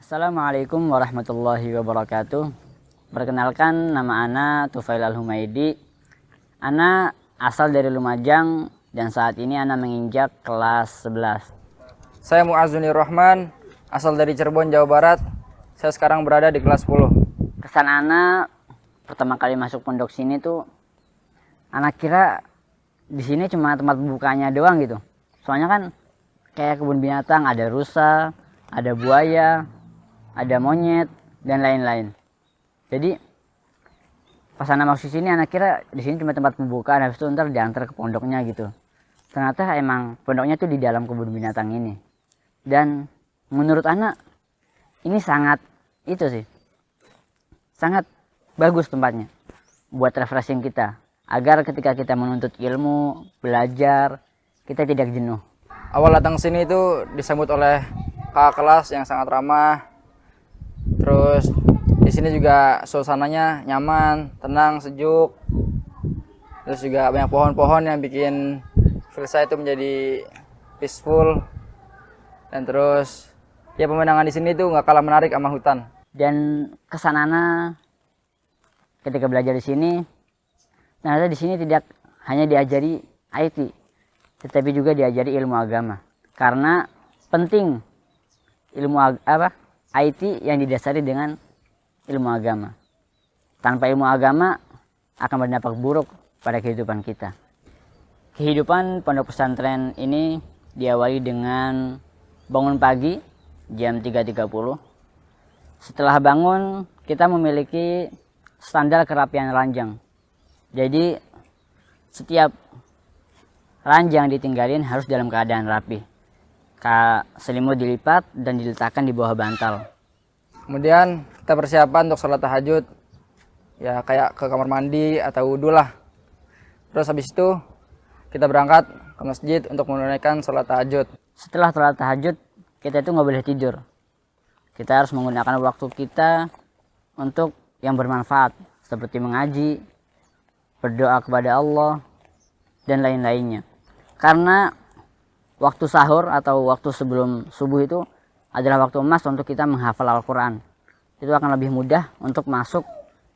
Assalamualaikum warahmatullahi wabarakatuh. Perkenalkan, nama Ana Tufail Al-Humaidi. Ana asal dari Lumajang dan saat ini Ana menginjak kelas 11. Saya Muazzunir Rahman, asal dari Cirebon, Jawa Barat. Saya sekarang berada di kelas 10. Kesan Ana pertama kali masuk pondok sini tuh, Ana kira di sini cuma tempat bukanya doang gitu. Soalnya kan kayak kebun binatang, ada rusa, ada buaya, ada monyet dan lain-lain. Jadi pas Ana masuk sini, Ana kira di sini cuma tempat pembukaan, habis itu ntar diantar ke pondoknya gitu. Ternyata emang pondoknya tuh di dalam kebun binatang ini. Dan menurut Ana ini sangat sangat bagus tempatnya buat refreshing kita, agar ketika kita menuntut ilmu, belajar, kita tidak jenuh. Awal datang sini itu disambut oleh kakak kelas yang sangat ramah. Terus di sini juga suasananya nyaman, tenang, sejuk. Terus juga banyak pohon-pohon yang bikin feel saya itu menjadi peaceful. Dan terus ya pemandangan di sini tuh nggak kalah menarik sama hutan. Dan kesan Ana ketika belajar di sini, ternyata di sini tidak hanya diajari IT, tetapi juga diajari ilmu agama. Karena penting ilmu IT yang didasari dengan ilmu agama. Tanpa ilmu agama akan berdampak buruk pada kehidupan kita. Kehidupan pondok pesantren ini diawali dengan bangun pagi jam 3.30. Setelah bangun, kita memiliki standar kerapian ranjang. Jadi setiap ranjang ditinggalin harus dalam keadaan rapi. Selimut dilipat dan diletakkan di bawah bantal. Kemudian kita persiapan untuk sholat tahajud. Ya kayak ke kamar mandi atau wudhu lah. Terus habis itu kita berangkat ke masjid untuk menunaikan sholat tahajud. Setelah sholat tahajud, kita itu nggak boleh tidur. Kita harus menggunakan waktu kita untuk yang bermanfaat, seperti mengaji, berdoa kepada Allah, dan lain-lainnya. Karena waktu sahur atau waktu sebelum subuh itu adalah waktu emas untuk kita menghafal Al-Quran. Itu akan lebih mudah untuk masuk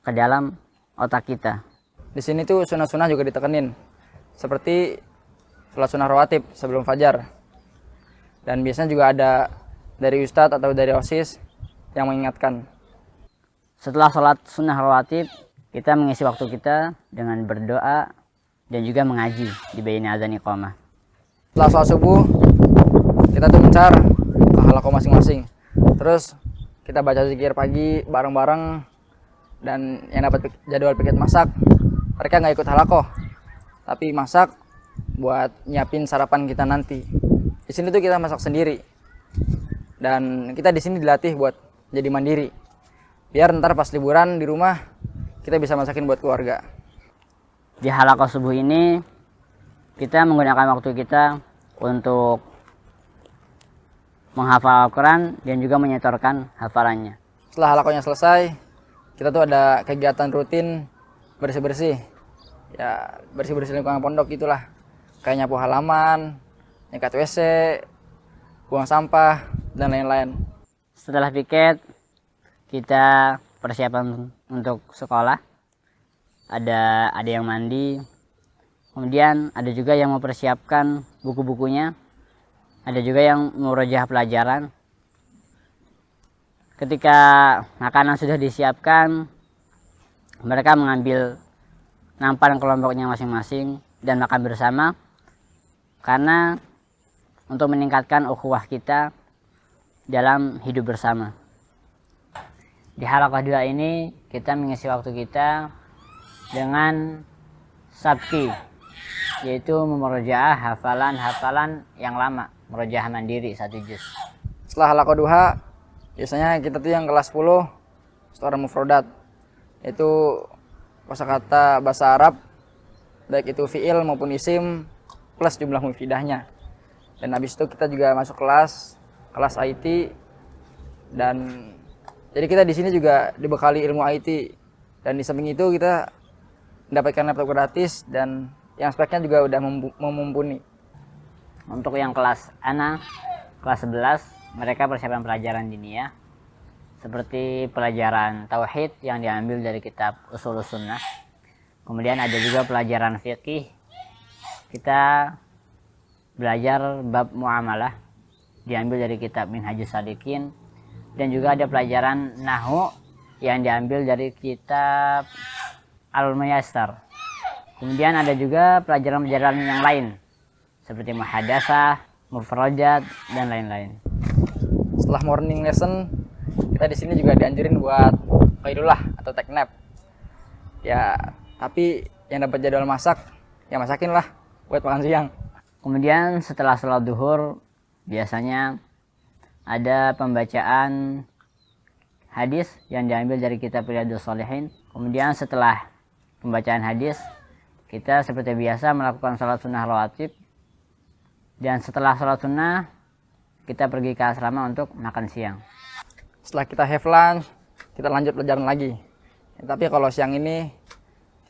ke dalam otak kita. Di sini tuh sunnah-sunnah juga ditekenin. Seperti sholat sunnah rawatib sebelum fajar. Dan biasanya juga ada dari ustadz atau dari OSIS yang mengingatkan. Setelah sholat sunnah rawatib, kita mengisi waktu kita dengan berdoa dan juga mengaji di baina adzan iqamah. Setelah sholat subuh, kita tuh mencar ke halaqah masing-masing. Terus kita baca zikir pagi bareng-bareng. Dan yang dapat jadwal piket masak, mereka nggak ikut halaqah, tapi masak buat nyiapin sarapan kita nanti. Di sini tuh kita masak sendiri. Dan kita di sini dilatih buat jadi mandiri. Biar ntar pas liburan di rumah kita bisa masakin buat keluarga. Di halaqah subuh ini kita menggunakan waktu kita untuk menghafal Al-Quran dan juga menyetorkan hafalannya. Setelah halaqahnya selesai, kita tuh ada kegiatan rutin bersih-bersih. Ya, bersih-bersih lingkungan pondok gitulah. Kayak nyapu halaman, nyekat WC, buang sampah, dan lain-lain. Setelah piket, kita persiapan untuk sekolah. Ada yang mandi. Kemudian ada juga yang mempersiapkan buku-bukunya. Ada juga yang murojaah pelajaran. Ketika makanan sudah disiapkan, mereka mengambil nampan kelompoknya masing-masing dan makan bersama. Karena untuk meningkatkan ukhuwah kita dalam hidup bersama. Di halaqah 2 ini kita mengisi waktu kita dengan sabki, yaitu memurojaah hafalan-hafalan yang lama, murojaah mandiri 1 juz. Setelah halaqah duha, biasanya kita tuh yang kelas 10 setoran mufrodat, yaitu kosakata bahasa Arab, baik itu fiil maupun isim plus jumlah mufidahnya. Dan habis itu kita juga masuk kelas IT. Dan jadi kita di sini juga dibekali ilmu IT. Dan di samping itu kita mendapatkan laptop gratis dan yang speknya juga udah mumpuni. Untuk yang kelas Ana, kelas 11, mereka persiapan pelajaran diniyah. seperti pelajaran tauhid yang diambil dari kitab Ushulus Sunnah. Kemudian ada juga pelajaran fikih. Kita belajar bab muamalah diambil dari kitab Minhajus Salikin, dan juga ada pelajaran nahwu yang diambil dari kitab Al-Muyassar. Kemudian ada juga pelajaran-pelajaran yang lain seperti muhadatsah, mufradat, dan lain-lain. Setelah morning lesson, kita di sini juga dianjurin buat qailullah atau take nap. Ya, tapi yang dapat jadwal masak, ya masakin lah buat makan siang. Kemudian setelah sholat duhur, biasanya ada pembacaan hadis yang diambil dari kitab Riyadhus Shalihin. Kemudian setelah pembacaan hadis, kita seperti biasa melakukan sholat sunnah rawatib. Dan setelah sholat sunnah, kita pergi ke asrama untuk makan siang. Setelah kita have lunch, kita lanjut pelajaran lagi. Ya, tapi kalau siang ini,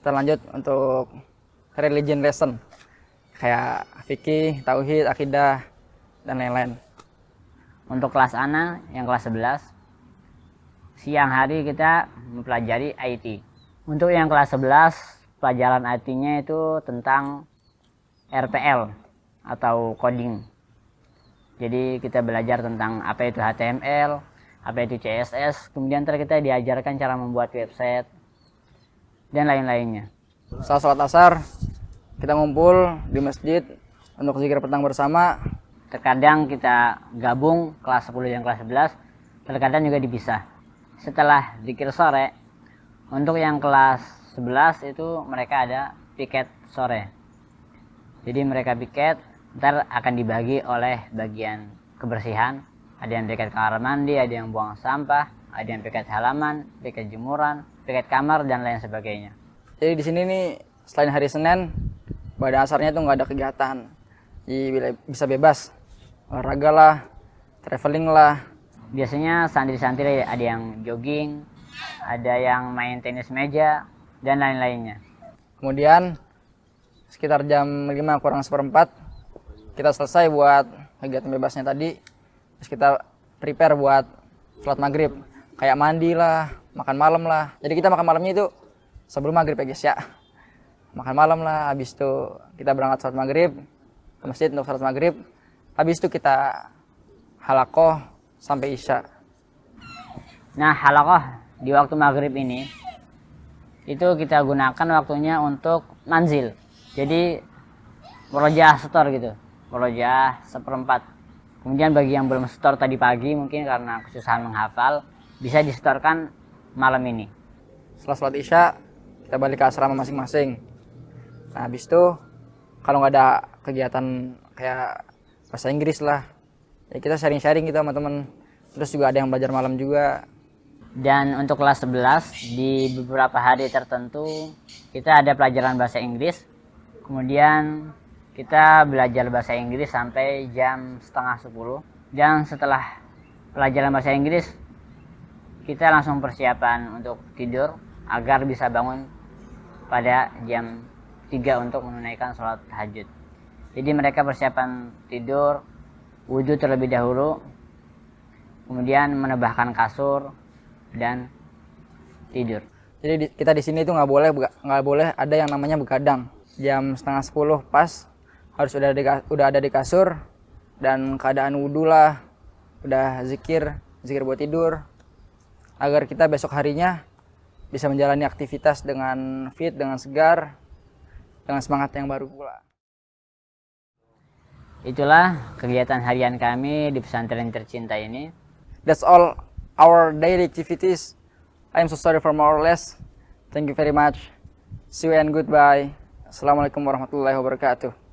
kita lanjut untuk religion lesson. Kayak fikih, tauhid, akidah, dan lain-lain. Untuk kelas ana yang kelas 11, siang hari kita mempelajari IT. Untuk yang kelas 11, pelajaran IT-nya itu tentang RTL atau coding. Jadi kita belajar tentang apa itu HTML, apa itu CSS, kemudian kita diajarkan cara membuat website, dan lain-lainnya. Setelah sholat asar, kita ngumpul di masjid untuk zikir petang bersama. Terkadang kita gabung kelas 10 dan kelas 11, terkadang juga dipisah. Setelah zikir sore, untuk yang kelas 11 itu mereka ada piket sore. Jadi mereka piket, ntar akan dibagi oleh bagian kebersihan. Ada yang piket kamar mandi, ada yang buang sampah, ada yang piket halaman, piket jemuran, piket kamar, dan lain sebagainya. Jadi di sini nih, selain hari Senin, pada asarnya tuh nggak ada kegiatan. Jadi bisa bebas, olahraga lah, traveling lah. Biasanya santri-santri ada yang jogging, ada yang main tenis meja, dan lain-lainnya. Kemudian sekitar jam 5 kurang seperempat, kita selesai buat kegiatan bebasnya tadi. Terus kita prepare buat sholat maghrib. Kayak mandi lah, makan malam lah. Jadi kita makan malamnya itu sebelum maghrib ya guys ya. Makan malam lah, habis itu kita berangkat sholat maghrib ke masjid untuk sholat maghrib. Habis itu kita halakoh sampai isya. Nah, halakoh di waktu maghrib ini itu kita gunakan waktunya untuk manzil. Jadi murojaah setor gitu, murojaah seperempat. Kemudian bagi yang belum setor tadi pagi mungkin karena kesusahan menghafal, bisa disetorkan malam ini. Setelah sholat isya, kita balik ke asrama masing-masing. Nah, habis itu kalau nggak ada kegiatan kayak bahasa Inggris lah, ya kita sharing-sharing gitu sama temen. Terus juga ada yang belajar malam juga. Dan untuk kelas 11, di beberapa hari tertentu kita ada pelajaran bahasa Inggris. Kemudian kita belajar bahasa Inggris sampai jam setengah 10. Dan setelah pelajaran bahasa Inggris, kita langsung persiapan untuk tidur agar bisa bangun pada jam 3 untuk menunaikan sholat tahajud. Jadi mereka persiapan tidur, wudhu terlebih dahulu, kemudian menebahkan kasur dan tidur. Jadi kita di sini tuh nggak boleh ada yang namanya begadang. Jam setengah 10 pas harus udah ada di kasur dan keadaan wudhu lah, udah zikir buat tidur, agar kita besok harinya bisa menjalani aktivitas dengan fit, dengan segar, dengan semangat yang baru pula. Itulah kegiatan harian kami di pesantren tercinta ini. That's all our daily activities. I am so sorry for more or less. Thank you very much. See you and goodbye. Assalamualaikum warahmatullahi wabarakatuh.